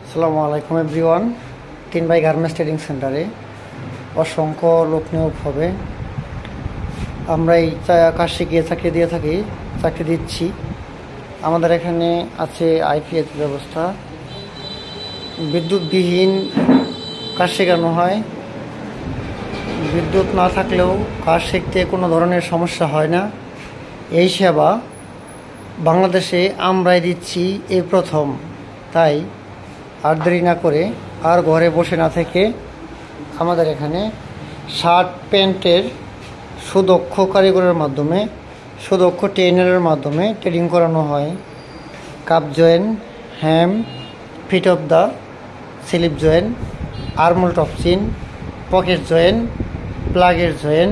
আসসালামু আলাইকুম everyone. 3 by garments trading সেন্টারে অসংখ্য লোক নিয়োগ হবে। আমরা এই কাজ শিখিয়ে চাকরি দিয়ে থাকি, চাকরি দিচ্ছি। আমাদের এখানে আছে আইপিএস ব্যবস্থা, বিদ্যুৎবিহীন কাজ শেখানো হয়। বিদ্যুৎ না থাকলেও কাজ শিখতে কোনো ধরনের সমস্যা হয় না। এই সেবা বাংলাদেশে আমরাই দিচ্ছি, এই প্রথম। তাই আর দেরি না করে আর ঘরে বসে না থেকে আমাদের এখানে শার্ট প্যান্টের সুদক্ষ কারিগরের মাধ্যমে, সুদক্ষ ট্রেনারের মাধ্যমে ট্রেনিং করানো হয়। Cuff join, hem, fit of the slip join, armhole টপচিন, পকেট জয়েন, প্লাগের জয়েন,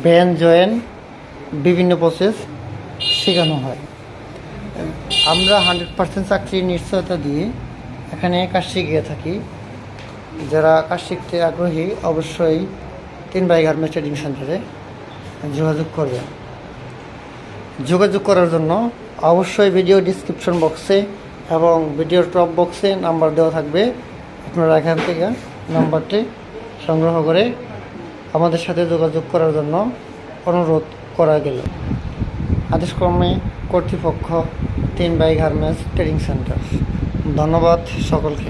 ভ্যান জয়েন, বিভিন্ন প্রসেস শেখানো হয়। আমরা 100% চাকরির নিশ্চয়তা দিয়ে এখানে কাজ শিখিয়ে থাকি। যারা কাজ শিখতে আগ্রহী অবশ্যই 3 বাই গার্মেন্টস ট্রেডিং সেন্টারে যোগাযোগ করবেন। যোগাযোগ করার জন্য অবশ্যই ভিডিও ডিসক্রিপশন বক্সে এবং ভিডিওর টপ বক্সে নাম্বার দেওয়া থাকবে। আপনারা এখান থেকে নাম্বারটি সংগ্রহ করে আমাদের সাথে যোগাযোগ করার জন্য অনুরোধ করা গেল। আদেশক্রমে কর্তৃপক্ষ 3 বাই গার্মেন্টস ট্রেডিং সেন্টার। ধন্যবাদ সকলকে।